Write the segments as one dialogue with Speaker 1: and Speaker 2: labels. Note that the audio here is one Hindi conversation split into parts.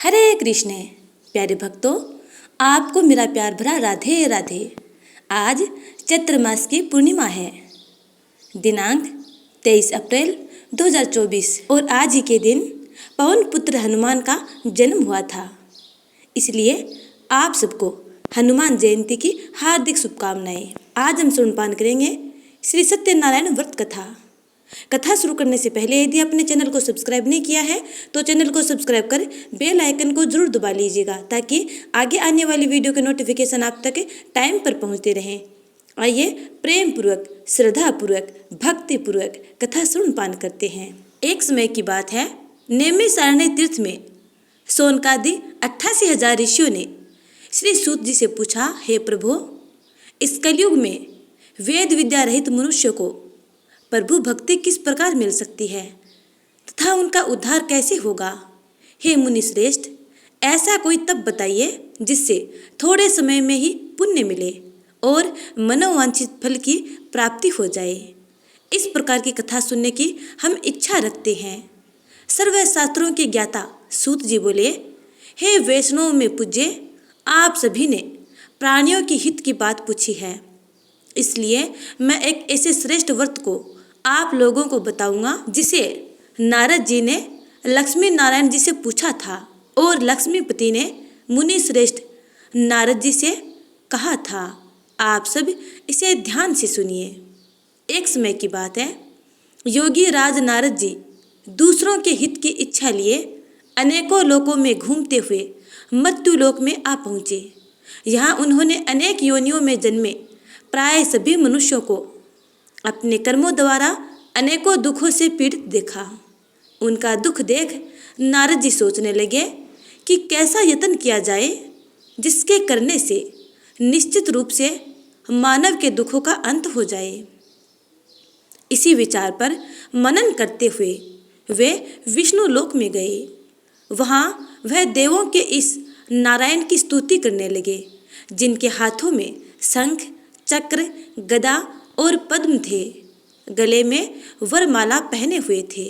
Speaker 1: हरे कृष्ण। प्यारे भक्तों, आपको मेरा प्यार भरा राधे राधे। आज चैत्र मास की पूर्णिमा है, दिनांक 23 अप्रैल 2024 और आज ही के दिन पवन पुत्र हनुमान का जन्म हुआ था। इसलिए आप सबको हनुमान जयंती की हार्दिक शुभकामनाएं। आज हम सुनपान करेंगे श्री सत्यनारायण व्रत कथा शुरू करने से पहले यदि आपने चैनल को सब्सक्राइब नहीं किया है तो चैनल को सब्सक्राइब कर बेल आइकन को जरूर दबा लीजिएगा ताकि आगे आने वाली वीडियो के नोटिफिकेशन आप तक टाइम पर पहुंचते रहें। आइए प्रेम पूर्वक, श्रद्धा पूर्वक, भक्ति पूर्वक कथा सुनपान करते हैं। एक समय की बात है, नैमिषारण्य तीर्थ में शौनकादि 88,000 ऋषियों ने श्री सूत जी से पूछा, हे प्रभु, इस कलयुग में वेद विद्या रहित मनुष्य को प्रभु भक्ति किस प्रकार मिल सकती है तथा उनका उद्धार कैसे होगा? हे मुनि श्रेष्ठ, ऐसा कोई तप बताइए जिससे थोड़े समय में ही पुण्य मिले और मनोवांछित फल की प्राप्ति हो जाए। इस प्रकार की कथा सुनने की हम इच्छा रखते हैं। सर्व शास्त्रों के ज्ञाता सूत जी बोले, हे वैष्णव में पूज्य, आप सभी ने प्राणियों की हित की बात पूछी है, इसलिए मैं एक ऐसे श्रेष्ठ व्रत को आप लोगों को बताऊंगा जिसे नारद जी ने लक्ष्मी नारायण जी से पूछा था और लक्ष्मीपति ने मुनि श्रेष्ठ नारद जी से कहा था। आप सब इसे ध्यान से सुनिए। एक समय की बात है, योगी राज नारद जी दूसरों के हित की इच्छा लिए अनेकों लोकों में घूमते हुए मृत्यु लोक में आ पहुँचे। यहाँ उन्होंने अनेक योनियों में जन्मे प्राय सभी मनुष्यों को अपने कर्मों द्वारा अनेकों दुखों से पीड़ित देखा। उनका दुख देख नारद जी सोचने लगे कि कैसा यत्न किया जाए जिसके करने से निश्चित रूप से मानव के दुखों का अंत हो जाए। इसी विचार पर मनन करते हुए वे विष्णु लोक में गए। वहाँ वह देवों के इस नारायण की स्तुति करने लगे, जिनके हाथों में शंख, चक्र, गदा और पद्म थे, गले में वरमाला पहने हुए थे।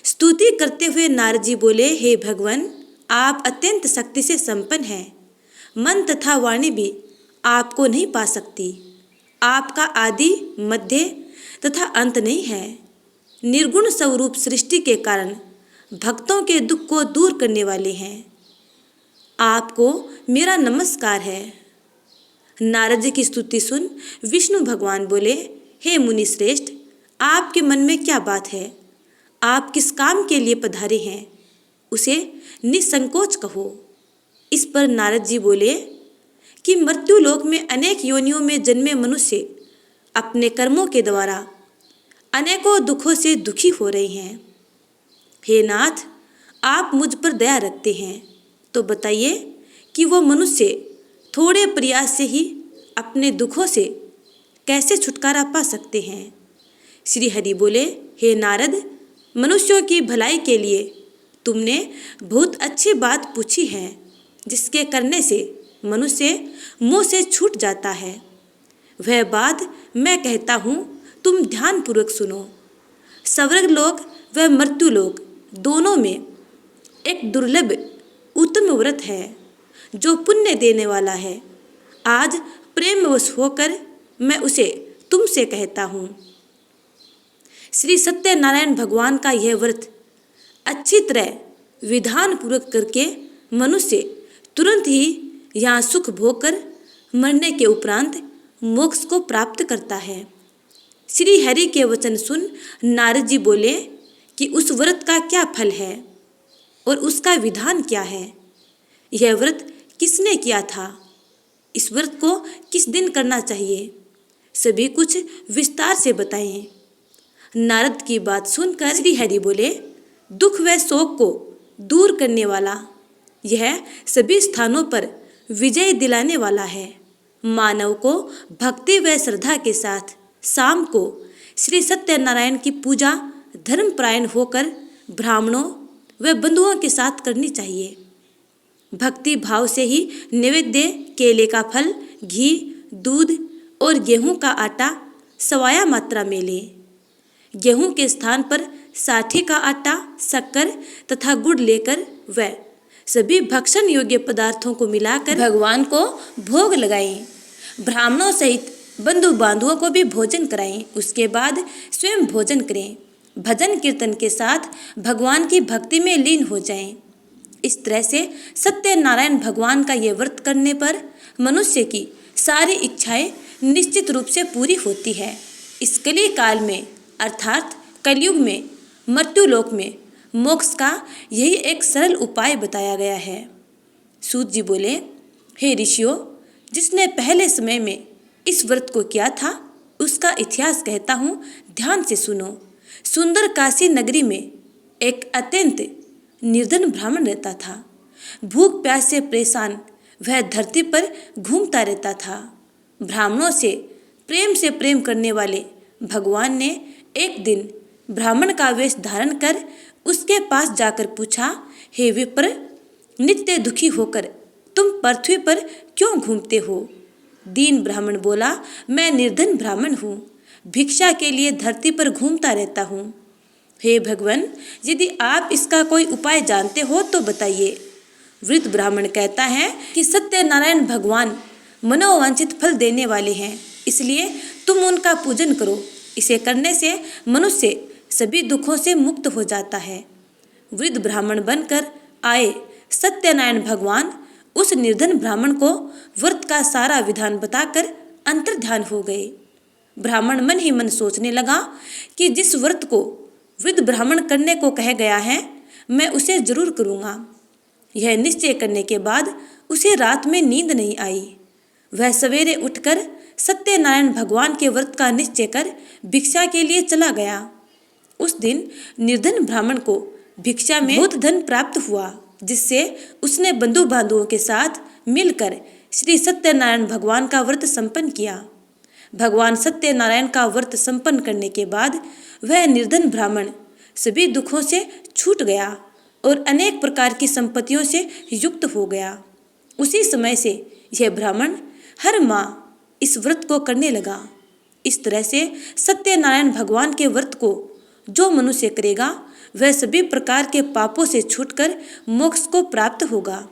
Speaker 1: स्तुति करते हुए नारद जी बोले, हे भगवान, आप अत्यंत शक्ति से संपन्न हैं। मन तथा वाणी भी आपको नहीं पा सकती। आपका आदि, मध्य तथा अंत नहीं है। निर्गुण स्वरूप सृष्टि के कारण भक्तों के दुख को दूर करने वाले हैं। आपको मेरा नमस्कार है। नारद जी की स्तुति सुन विष्णु भगवान बोले, हे मुनि श्रेष्ठ, आपके मन में क्या बात है? आप किस काम के लिए पधारे हैं, उसे निसंकोच कहो। इस पर नारद जी बोले कि मृत्यु लोक में अनेक योनियों में जन्मे मनुष्य अपने कर्मों के द्वारा अनेकों दुखों से दुखी हो रहे हैं। हे नाथ, आप मुझ पर दया रखते हैं तो बताइए कि वो मनुष्य थोड़े प्रयास से ही अपने दुखों से कैसे छुटकारा पा सकते हैं? श्री हरि बोले, हे नारद, मनुष्यों की भलाई के लिए तुमने बहुत अच्छी बात पूछी है, जिसके करने से मनुष्य मुँह से छूट जाता है। वह बात मैं कहता हूँ, तुम ध्यानपूर्वक सुनो। स्वर्ग लोक व मृत्यु लोक दोनों में एक दुर्लभ उत्तम व्रत है जो पुण्य देने वाला है। आज प्रेमवश होकर मैं उसे तुमसे कहता हूँ। श्री सत्यनारायण भगवान का यह व्रत अच्छी तरह विधान पूर्वक करके मनुष्य तुरंत ही यहाँ सुख भोग कर मरने के उपरांत मोक्ष को प्राप्त करता है। श्री हरि के वचन सुन नारद जी बोले कि उस व्रत का क्या फल है और उसका विधान क्या है? यह व्रत किसने किया था? इस व्रत को किस दिन करना चाहिए? सभी कुछ विस्तार से बताएं। नारद की बात सुनकर श्री हरि बोले, दुख व शोक को दूर करने वाला यह सभी स्थानों पर विजय दिलाने वाला है। मानव को भक्ति व श्रद्धा के साथ शाम को श्री सत्यनारायण की पूजा धर्मपरायण होकर ब्राह्मणों व बंधुओं के साथ करनी चाहिए। भक्ति भाव से ही नैवेद्य, केले का फल, घी, दूध और गेहूं का आटा सवाया मात्रा में लें। गेहूं के स्थान पर साठी का आटा, शक्कर तथा गुड़ लेकर वह सभी भक्षण योग्य पदार्थों को मिलाकर भगवान को भोग लगाएं। ब्राह्मणों सहित बंधु बांधवों को भी भोजन कराएं। उसके बाद स्वयं भोजन करें। भजन कीर्तन के साथ भगवान की भक्ति में लीन हो जाएं। इस तरह से सत्यनारायण भगवान का ये व्रत करने पर मनुष्य की सारी इच्छाएं निश्चित रूप से पूरी होती है। इस कली काल में अर्थात कलयुग में मृत्युलोक में मोक्ष का यही एक सरल उपाय बताया गया है। सूत जी बोले, हे ऋषियों, जिसने पहले समय में इस व्रत को किया था उसका इतिहास कहता हूँ, ध्यान से सुनो। सुंदर काशी नगरी में एक अत्यंत निर्धन ब्राह्मण रहता था। भूख प्यास से परेशान वह धरती पर घूमता रहता था। ब्राह्मणों से प्रेम करने वाले भगवान ने एक दिन ब्राह्मण का वेश धारण कर उसके पास जाकर पूछा, हे विप्र, नित्य दुखी होकर तुम पृथ्वी पर क्यों घूमते हो? दीन ब्राह्मण बोला, मैं निर्धन ब्राह्मण हूँ, भिक्षा के लिए धरती पर घूमता रहता हूँ। हे भगवान, यदि आप इसका कोई उपाय जानते हो तो बताइए। वृद्ध ब्राह्मण कहता है कि सत्यनारायण भगवान मनोवांछित फल देने वाले हैं, इसलिए तुम उनका पूजन करो। इसे करने से मनुष्य सभी दुखों से मुक्त हो जाता है। वृद्ध ब्राह्मण बनकर आए सत्यनारायण भगवान उस निर्धन ब्राह्मण को व्रत का सारा विधान बताकर अंतर्ध्यान हो गए। ब्राह्मण मन ही मन सोचने लगा कि जिस व्रत को वृद्ध ब्राह्मण करने को कह गया है, मैं उसे जरूर करूँगा। यह निश्चय करने के बाद उसे रात में नींद नहीं आई। वह सवेरे उठकर सत्यनारायण भगवान के व्रत का निश्चय कर भिक्षा के लिए चला गया। उस दिन निर्धन ब्राह्मण को भिक्षा में बहुत धन प्राप्त हुआ, जिससे उसने बंधु बांधवों के साथ मिलकर श्री सत्यनारायण भगवान का व्रत संपन्न किया। भगवान सत्यनारायण का व्रत संपन्न करने के बाद वह निर्धन ब्राह्मण सभी दुखों से छूट गया और अनेक प्रकार की संपत्तियों से युक्त हो गया। उसी समय से यह ब्राह्मण हर माह इस व्रत को करने लगा। इस तरह से सत्यनारायण भगवान के व्रत को जो मनुष्य करेगा वह सभी प्रकार के पापों से छूटकर मोक्ष को प्राप्त होगा।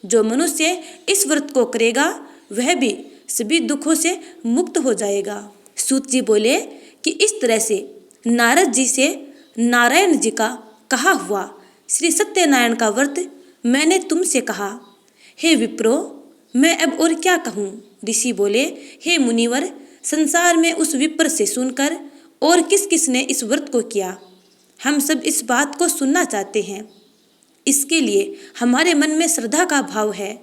Speaker 1: जो मनुष्य इस व्रत को करेगा वह भी सभी दुखों से मुक्त हो जाएगा। सूत जी बोले कि इस तरह से नारद जी से नारायण जी का कहा हुआ श्री सत्यनारायण का व्रत मैंने तुमसे कहा। हे विप्रो, मैं अब और क्या कहूँ? ऋषि बोले, हे मुनिवर, संसार में उस विप्र से सुनकर और किस किस ने इस व्रत को किया, हम सब इस बात को सुनना चाहते हैं। इसके लिए हमारे मन में श्रद्धा का भाव है।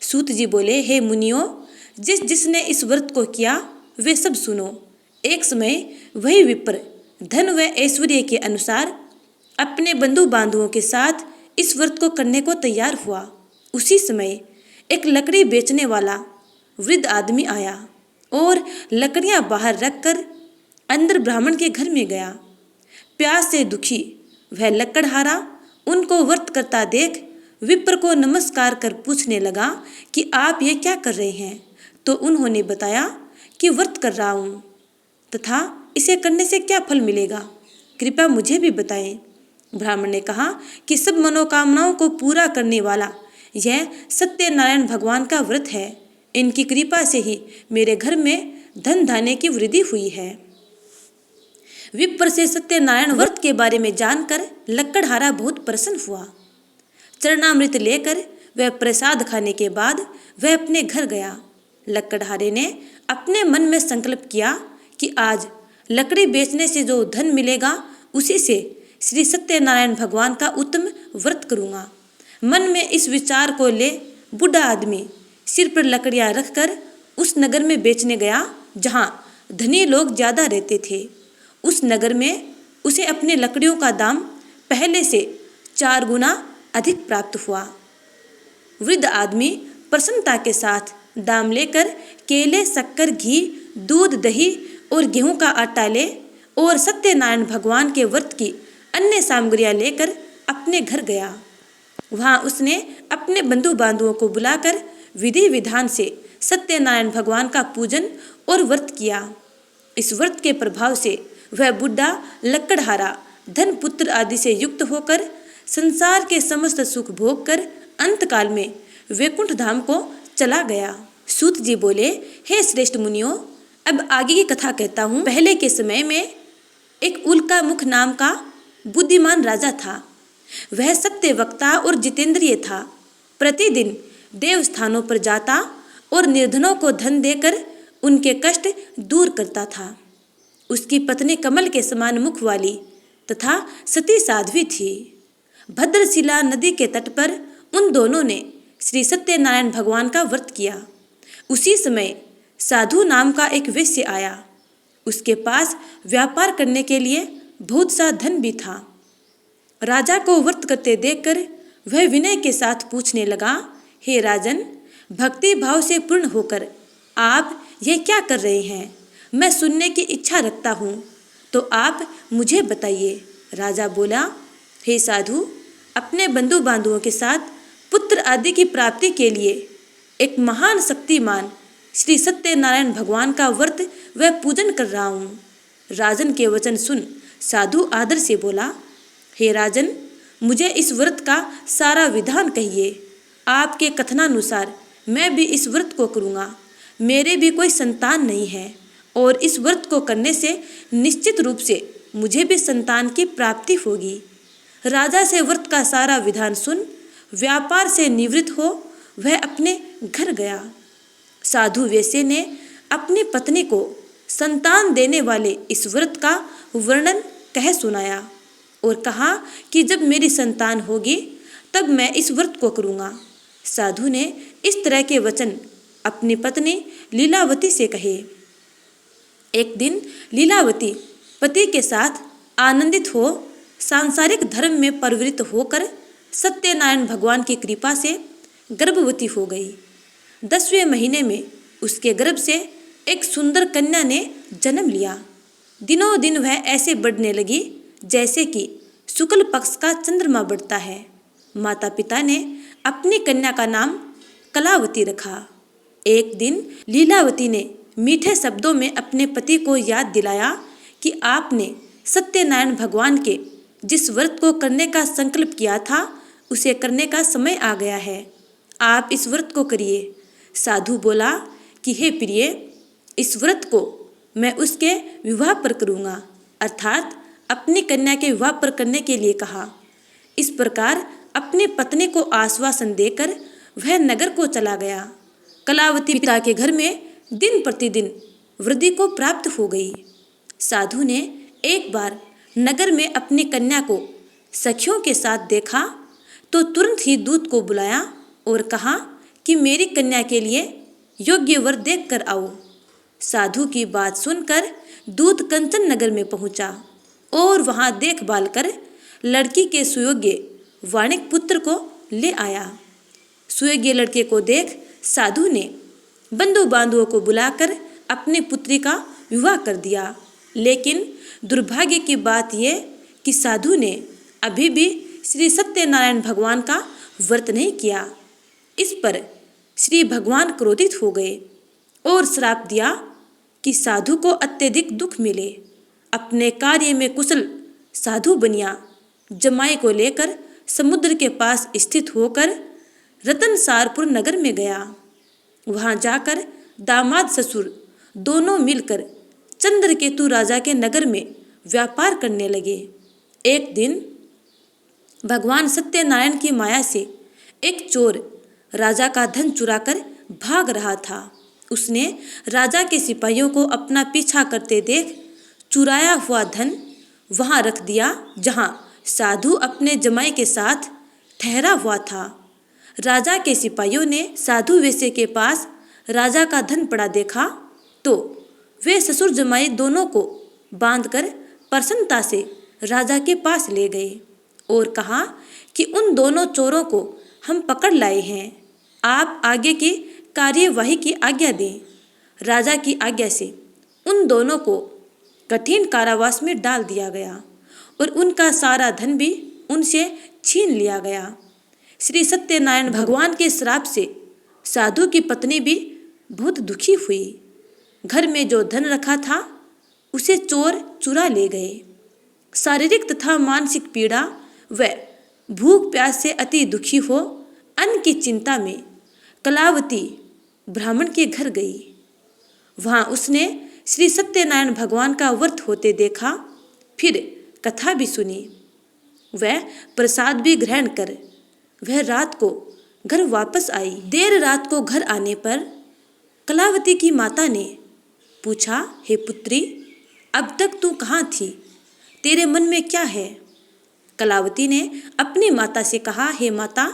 Speaker 1: सूत जी बोले, हे मुनियों, जिसने इस व्रत को किया वे सब सुनो। एक समय वही विप्र धन व ऐश्वर्य के अनुसार अपने बंधु बांधवों के साथ इस व्रत को करने को तैयार हुआ। उसी समय एक लकड़ी बेचने वाला वृद्ध आदमी आया और लकड़ियां बाहर रखकर अंदर ब्राह्मण के घर में गया। प्यास से दुखी वह लकड़हारा उनको व्रत करता देख विप्र को नमस्कार कर पूछने लगा कि आप ये क्या कर रहे हैं? तो उन्होंने बताया कि व्रत कर रहा हूँ तथा इसे करने से क्या फल मिलेगा, कृपया मुझे भी बताएं। ब्राह्मण ने कहा कि सब मनोकामनाओं को पूरा करने वाला यह सत्यनारायण भगवान का व्रत है। इनकी कृपा से ही मेरे घर में धन धान्य की वृद्धि हुई है। विप्र से सत्यनारायण व्रत के बारे में जानकर लकड़हारा बहुत प्रसन्न हुआ। चरणामृत लेकर वह प्रसाद खाने के बाद वह अपने घर गया। लकड़हारे ने अपने मन में संकल्प किया कि आज लकड़ी बेचने से जो धन मिलेगा उसी से श्री सत्यनारायण भगवान का उत्तम व्रत करूँगा। मन में इस विचार को ले बूढ़ा आदमी सिर पर लकड़ियाँ रखकर उस नगर में बेचने गया जहाँ धनी लोग ज़्यादा रहते थे। उस नगर में उसे अपने लकड़ियों का दाम पहले से 4 गुना अधिक प्राप्त हुआ। वृद्ध आदमी प्रसन्नता के साथ दाम लेकर केले, शक्कर, घी, दूध, दही और गेहूं का आटा ले और सत्यनारायण भगवान के व्रत की अन्य सामग्रियां लेकर अपने घर गया। वहां उसने अपने बंधु बांधवों को बुलाकर विधि विधान से सत्यनारायण भगवान का पूजन और व्रत किया। इस व्रत के प्रभाव से वह बुढ़ा लकड़हारा धन पुत्र आदि से युक्त होकर संसार के समस्त सुख भोग कर अंतकाल में वैकुंठ धाम को चला गया। सूत जी बोले, हे श्रेष्ठ मुनियों, अब आगे की कथा कहता हूँ। पहले के समय में एक उल्का मुख नाम का बुद्धिमान राजा था। वह सत्य वक्ता और जितेंद्रिय था। प्रतिदिन देव स्थानों पर जाता और निर्धनों को धन देकर उनके कष्ट दूर करता था। उसकी पत्नी कमल के समान मुख वाली तथा सती साध्वी थी। भद्रशिला नदी के तट पर उन दोनों ने श्री सत्यनारायण भगवान का व्रत किया। उसी समय साधु नाम का एक वैश्य आया। उसके पास व्यापार करने के लिए बहुत सा धन भी था। राजा को व्रत करते देखकर वह विनय के साथ पूछने लगा, हे राजन, भक्ति भाव से पूर्ण होकर आप ये क्या कर रहे हैं? मैं सुनने की इच्छा रखता हूँ, तो आप मुझे बताइए। राजा बोला, हे साधु, अपने बंधु बांधवों के साथ पुत्र आदि की प्राप्ति के लिए एक महान शक्तिमान श्री सत्यनारायण भगवान का व्रत व पूजन कर रहा हूँ। राजन के वचन सुन साधु आदर से बोला, हे राजन, मुझे इस व्रत का सारा विधान कहिए। आपके कथनानुसार मैं भी इस व्रत को करूँगा। मेरे भी कोई संतान नहीं है और इस व्रत को करने से निश्चित रूप से मुझे भी संतान की प्राप्ति होगी। राजा से व्रत का सारा विधान सुन व्यापार से निवृत्त हो वह अपने घर गया। साधु वैश्य ने अपनी पत्नी को संतान देने वाले इस व्रत का वर्णन कह सुनाया और कहा कि जब मेरी संतान होगी तब मैं इस व्रत को करूँगा। साधु ने इस तरह के वचन अपनी पत्नी लीलावती से कहे। एक दिन लीलावती पति के साथ आनंदित हो सांसारिक धर्म में प्रवृत्त होकर सत्यनारायण भगवान की कृपा से गर्भवती हो गई। 10वें महीने में उसके गर्भ से एक सुंदर कन्या ने जन्म लिया। दिनों दिन वह ऐसे बढ़ने लगी जैसे कि शुक्ल पक्ष का चंद्रमा बढ़ता है। माता पिता ने अपनी कन्या का नाम कलावती रखा। एक दिन लीलावती ने मीठे शब्दों में अपने पति को याद दिलाया कि आपने सत्यनारायण भगवान के जिस व्रत को करने का संकल्प किया था उसे करने का समय आ गया है। आप इस व्रत को करिए। साधु बोला कि हे प्रिय, इस व्रत को मैं उसके विवाह पर करूँगा, अर्थात अपनी कन्या के विवाह पर करने के लिए कहा। इस प्रकार अपनी पत्नी को आश्वासन देकर वह नगर को चला गया। कलावती पिता के घर में दिन प्रतिदिन वृद्धि को प्राप्त हो गई। साधु ने एक बार नगर में अपनी कन्या को सखियों के साथ देखा तो तुरंत ही दूत को बुलाया और कहा कि मेरी कन्या के लिए योग्य वर देख कर आओ। साधु की बात सुनकर दूत कंचन नगर में पहुंचा और वहां देखभाल कर लड़की के सुयोग्य वाणिक पुत्र को ले आया। सुयोग्य लड़के को देख साधु ने बंधु बांधवों को बुलाकर अपनी पुत्री का विवाह कर दिया। लेकिन दुर्भाग्य की बात यह कि साधु ने अभी भी श्री सत्यनारायण भगवान का व्रत नहीं किया। इस पर श्री भगवान क्रोधित हो गए और श्राप दिया कि साधु को अत्यधिक दुख मिले। अपने कार्य में कुशल साधु बनिया जमाई को लेकर समुद्र के पास स्थित होकर रतनसारपुर नगर में गया। वहां जाकर दामाद ससुर दोनों मिलकर चंद्रकेतु राजा के नगर में व्यापार करने लगे। एक दिन भगवान सत्यनारायण की माया से एक चोर राजा का धन चुराकर भाग रहा था। उसने राजा के सिपाहियों को अपना पीछा करते देख चुराया हुआ धन वहां रख दिया जहां साधु अपने जमाई के साथ ठहरा हुआ था। राजा के सिपाहियों ने साधु वैश्य के पास राजा का धन पड़ा देखा तो वे ससुर जमाई दोनों को बांधकर प्रसन्नता से राजा के पास ले गए और कहा कि उन दोनों चोरों को हम पकड़ लाए हैं, आप आगे की कार्यवाही की आज्ञा दें। राजा की आज्ञा से उन दोनों को कठिन कारावास में डाल दिया गया और उनका सारा धन भी उनसे छीन लिया गया। श्री सत्यनारायण भगवान के श्राप से साधु की पत्नी भी बहुत दुखी हुई। घर में जो धन रखा था उसे चोर चुरा ले गए। शारीरिक तथा मानसिक पीड़ा व भूख प्यास से अति दुखी हो अन्न की चिंता में कलावती ब्राह्मण के घर गई। वहाँ उसने श्री सत्यनारायण भगवान का व्रत होते देखा, फिर कथा भी सुनी। वह प्रसाद भी ग्रहण कर वह रात को घर वापस आई। देर रात को घर आने पर कलावती की माता ने पूछा, हे पुत्री, अब तक तू कहाँ थी? तेरे मन में क्या है? कलावती ने अपनी माता से कहा, हे माता,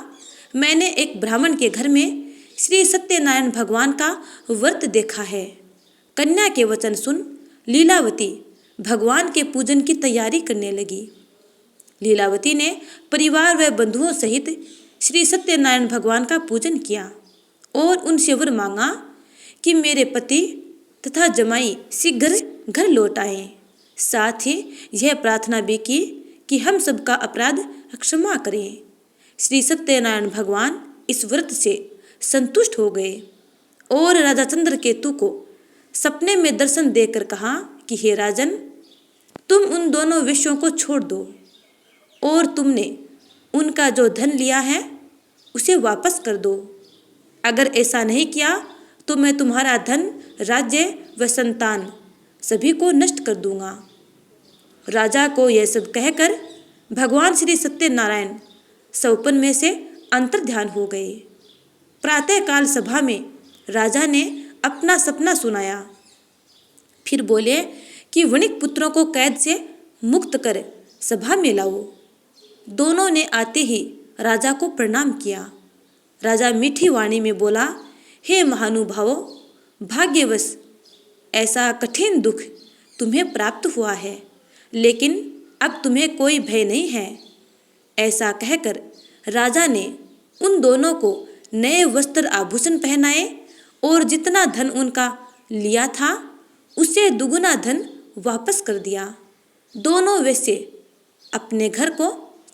Speaker 1: मैंने एक ब्राह्मण के घर में श्री सत्यनारायण भगवान का व्रत देखा है। कन्या के वचन सुन लीलावती भगवान के पूजन की तैयारी करने लगी। लीलावती ने परिवार व बंधुओं सहित श्री सत्यनारायण भगवान का पूजन किया और उनसे वर मांगा कि मेरे पति तथा जमाई शीघ्र घर लौट आएं। साथ ही यह प्रार्थना भी की कि हम सबका अपराध क्षमा करें। श्री सत्यनारायण भगवान इस व्रत से संतुष्ट हो गए और राजा चंद्रकेतु को सपने में दर्शन देकर कहा कि हे राजन, तुम उन दोनों वेश्यों को छोड़ दो और तुमने उनका जो धन लिया है उसे वापस कर दो। अगर ऐसा नहीं किया तो मैं तुम्हारा धन, राज्य व संतान सभी को नष्ट कर दूंगा। राजा को यह सब कहकर भगवान श्री सत्यनारायण स्वप्न में से अंतर्ध्यान हो गए। प्रातःकाल सभा में राजा ने अपना सपना सुनाया। फिर बोले कि वणिक पुत्रों को कैद से मुक्त कर सभा में लाओ। दोनों ने आते ही राजा को प्रणाम किया। राजा मीठी वाणी में बोला, हे महानुभावों, भाग्यवश ऐसा कठिन दुख तुम्हें प्राप्त हुआ है, लेकिन अब तुम्हें कोई भय नहीं है। ऐसा कहकर राजा ने उन दोनों को नए वस्त्र आभूषण पहनाए और जितना धन उनका लिया था उसे दुगुना धन वापस कर दिया। दोनों वैसे अपने घर को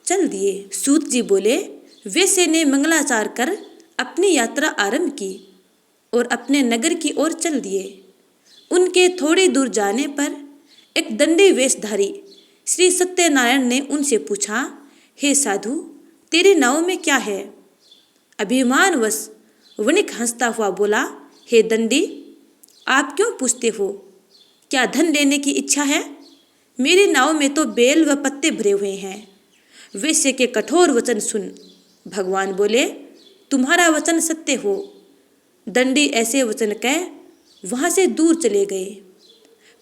Speaker 1: चल दिए। सूत जी बोले, वैसे ने मंगलाचार कर अपनी यात्रा आरंभ की और अपने नगर की ओर चल दिए। उनके थोड़ी दूर जाने पर एक दंडी वेशधारी श्री सत्यनारायण ने उनसे पूछा, हे साधु, तेरी नाव में क्या है? अभिमानवश वणिक हंसता हुआ बोला, हे दंडी, आप क्यों पूछते हो? क्या धन लेने की इच्छा है? मेरी नाव में तो बेल व पत्ते भरे हुए हैं। वैश्य के कठोर वचन सुन भगवान बोले, तुम्हारा वचन सत्य हो। दंडी ऐसे वचन कह वहाँ से दूर चले गए।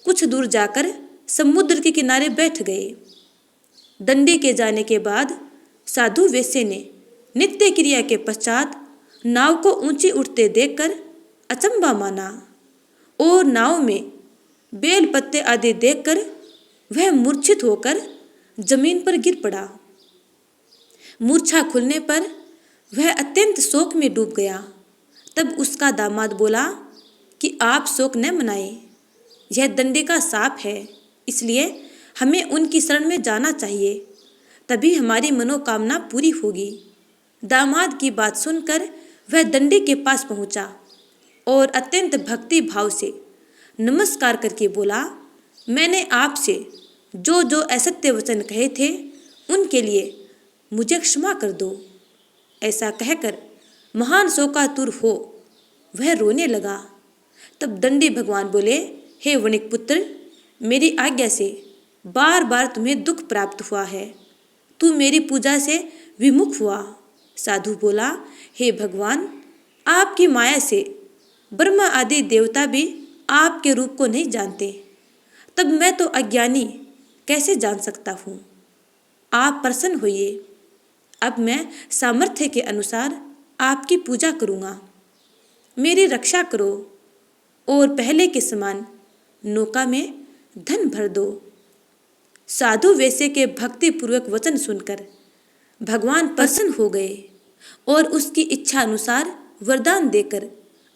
Speaker 1: कुछ दूर जाकर समुद्र के किनारे बैठ गए। दंडी के जाने के बाद साधु वैश्य ने नित्य क्रिया के पश्चात नाव को ऊंची उठते देखकर अचंभा माना और नाव में बेल पत्ते आदि देखकर वह मूर्छित होकर जमीन पर गिर पड़ा। मूर्छा खुलने पर वह अत्यंत शोक में डूब गया। तब उसका दामाद बोला कि आप शोक न मनाएं, यह दंडे का शाप है, इसलिए हमें उनकी शरण में जाना चाहिए, तभी हमारी मनोकामना पूरी होगी। दामाद की बात सुनकर वह दंडी के पास पहुंचा और अत्यंत भक्ति भाव से नमस्कार करके बोला, मैंने आपसे जो जो असत्य वचन कहे थे उनके लिए मुझे क्षमा कर दो। ऐसा कहकर महान शोकातुर हो वह रोने लगा। तब दंडी भगवान बोले, हे वणिक पुत्र, मेरी आज्ञा से बार बार तुम्हें दुख प्राप्त हुआ है, तू मेरी पूजा से विमुख हुआ। साधु बोला, हे भगवान, आपकी माया से ब्रह्मा आदि देवता भी आपके रूप को नहीं जानते, तब मैं तो अज्ञानी कैसे जान सकता हूँ। आप प्रसन्न होइए, अब मैं सामर्थ्य के अनुसार आपकी पूजा करूँगा। मेरी रक्षा करो और पहले के समान नौका में धन भर दो। साधु वैश्य के भक्तिपूर्वक वचन सुनकर भगवान प्रसन्न हो गए और उसकी इच्छा अनुसार वरदान देकर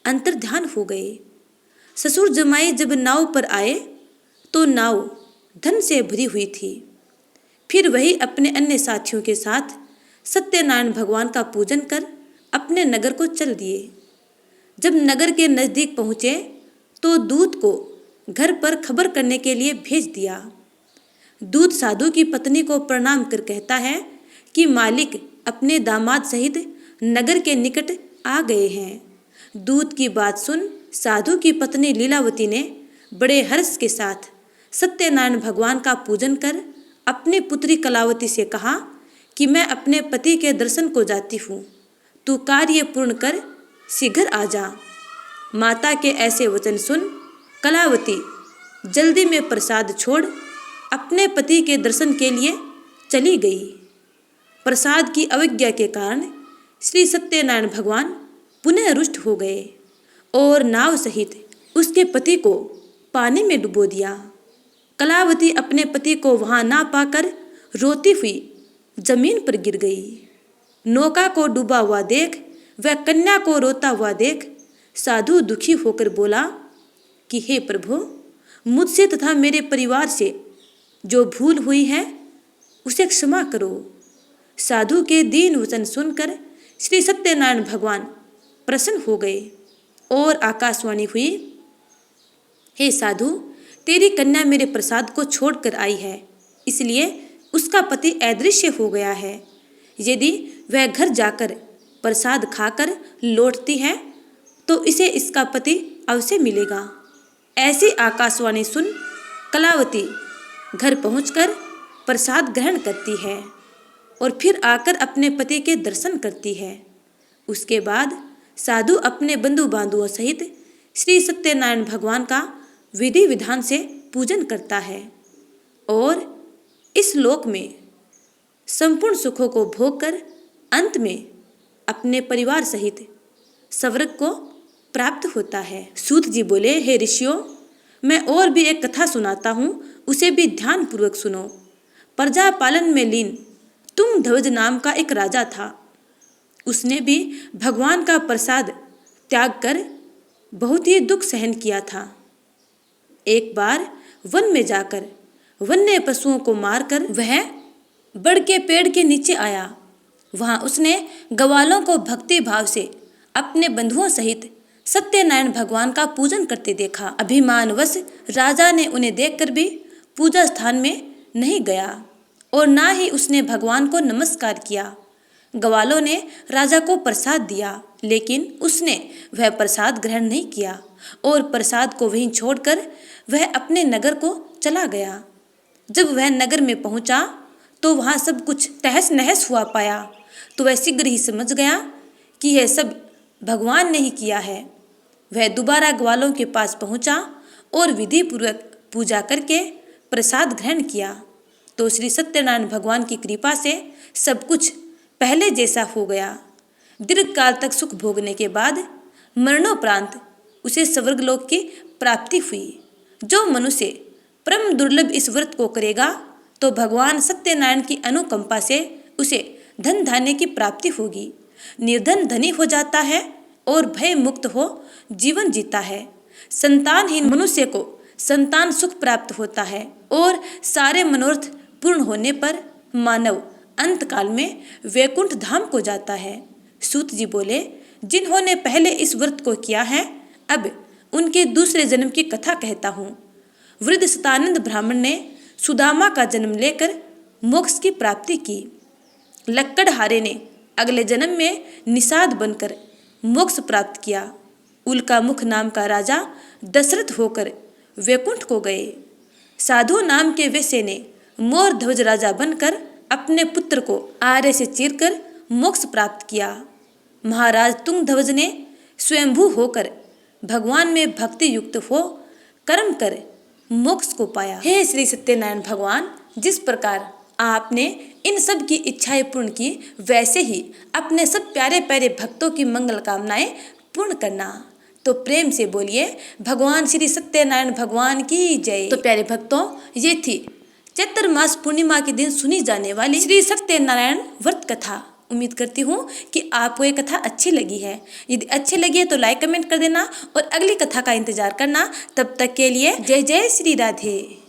Speaker 1: अंतर्ध्यान हो गए। ससुर जमाई जब नाव पर आए तो नाव धन से भरी हुई थी। फिर वही अपने अन्य साथियों के साथ सत्यनारायण भगवान का पूजन कर अपने नगर को चल दिए। जब नगर के नज़दीक पहुँचे तो दूत को घर पर खबर करने के लिए भेज दिया। दूत साधु की पत्नी को प्रणाम कर कहता है कि मालिक अपने दामाद सहित नगर के निकट आ गए हैं। दूत की बात सुन साधु की पत्नी लीलावती ने बड़े हर्ष के साथ सत्यनारायण भगवान का पूजन कर अपनी पुत्री कलावती से कहा कि मैं अपने पति के दर्शन को जाती हूँ, तू कार्य पूर्ण कर शीघ्र आ जा। माता के ऐसे वचन सुन कलावती जल्दी में प्रसाद छोड़ अपने पति के दर्शन के लिए चली गई। प्रसाद की अवज्ञा के कारण श्री सत्यनारायण भगवान पुनः रुष्ट हो गए और नाव सहित उसके पति को पानी में डुबो दिया। कलावती अपने पति को वहां ना पाकर रोती हुई जमीन पर गिर गई। नौका को डूबा हुआ देख वह कन्या को रोता हुआ देख साधु दुखी होकर बोला कि हे प्रभु, मुझसे तथा मेरे परिवार से जो भूल हुई है उसे क्षमा करो। साधु के दीन वचन सुनकर श्री सत्यनारायण भगवान प्रसन्न हो गए और आकाशवाणी हुई, हे साधु, तेरी कन्या मेरे प्रसाद को छोड़कर आई है, इसलिए उसका पति अदृश्य हो गया है। यदि वह घर जाकर प्रसाद खाकर लौटती है तो इसे इसका पति अवश्य मिलेगा। ऐसी आकाशवाणी सुन कलावती घर पहुंचकर प्रसाद ग्रहण करती है और फिर आकर अपने पति के दर्शन करती है। उसके बाद साधु अपने बंधु बांधुओं सहित श्री सत्यनारायण भगवान का विधि विधान से पूजन करता है और इस लोक में संपूर्ण सुखों को भोग कर अंत में अपने परिवार सहित स्वर्ग को प्राप्त होता है। सूत जी बोले, हे ऋषियों, मैं और भी एक कथा सुनाता हूँ, उसे भी ध्यान पूर्वक सुनो। प्रजा पालन में लीन तुंगध्वज नाम का एक राजा था। उसने भी भगवान का प्रसाद त्याग कर बहुत ही दुख सहन किया था। एक बार वन में जाकर वन्य पशुओं को मारकर वह बड़ के पेड़ के नीचे आया। वहां उसने ग्वालों को भक्ति भाव से अपने बंधुओं सहित सत्यनारायण भगवान का पूजन करते देखा। अभिमानवश राजा ने उन्हें देखकर भी पूजा स्थान में नहीं गया और ना ही उसने भगवान को नमस्कार किया। ग्वालों ने राजा को प्रसाद दिया, लेकिन उसने वह प्रसाद ग्रहण नहीं किया और प्रसाद को वहीं छोड़कर वह अपने नगर को चला गया। जब वह नगर में पहुंचा तो वहां सब कुछ तहस नहस हुआ पाया, तो वह शीघ्र ही समझ गया कि यह सब भगवान ने ही किया है। वह दोबारा ग्वालों के पास पहुंचा और विधि पूर्वक पूजा करके प्रसाद ग्रहण किया तो श्री सत्यनारायण भगवान की कृपा से सब कुछ पहले जैसा हो गया। दीर्घ काल तक सुख भोगने के बाद मरणोपरांत उसे स्वर्गलोक की प्राप्ति हुई। जो मनुष्य परम दुर्लभ इस व्रत को करेगा तो भगवान सत्यनारायण की अनुकंपा से उसे धन धान्य की प्राप्ति होगी। निर्धन धनी हो जाता है और भय मुक्त हो जीवन जीता है। संतानहीन मनुष्य को संतान सुख प्राप्त होता है और सारे मनोरथ पूर्ण होने पर मानव अंत काल में वैकुंठ धाम को जाता है। सूत जी बोले, जिन्होंने पहले इस व्रत को किया है, अब उनके दूसरे जन्म की कथा कहता हूँ। वृद्ध सतानंद ब्राह्मण ने सुदामा का जन्म लेकर मोक्ष की प्राप्ति की। लक्कड़हारे ने अगले जन्म में निषाद बनकर मोक्ष प्राप्त किया। उल्का मुख नाम का राजा दशरथ होकर वैकुंठ को गए। साधु नाम के वैश्य ने मोर ध्वज राजा बनकर अपने पुत्र को आरे से चीरकर मोक्ष प्राप्त किया। महाराज तुंगध्वज ने स्वयंभू होकर भगवान में भक्ति युक्त हो कर्म कर मोक्ष को पाया। हे श्री सत्यनारायण भगवान, जिस प्रकार आपने इन सब की इच्छाएं पूर्ण की, वैसे ही अपने सब प्यारे प्यारे भक्तों की मंगल कामनाएं पूर्ण करना। तो प्रेम से बोलिए, भगवान श्री सत्यनारायण भगवान की जय। तो प्यारे भक्तों, ये थी चैत्र मास पूर्णिमा के दिन सुनी जाने वाली श्री सत्यनारायण व्रत कथा। उम्मीद करती हूँ कि आपको ये कथा अच्छी लगी है। यदि अच्छी लगी है तो लाइक कमेंट कर देना और अगली कथा का इंतजार करना। तब तक के लिए जय जय श्री राधे।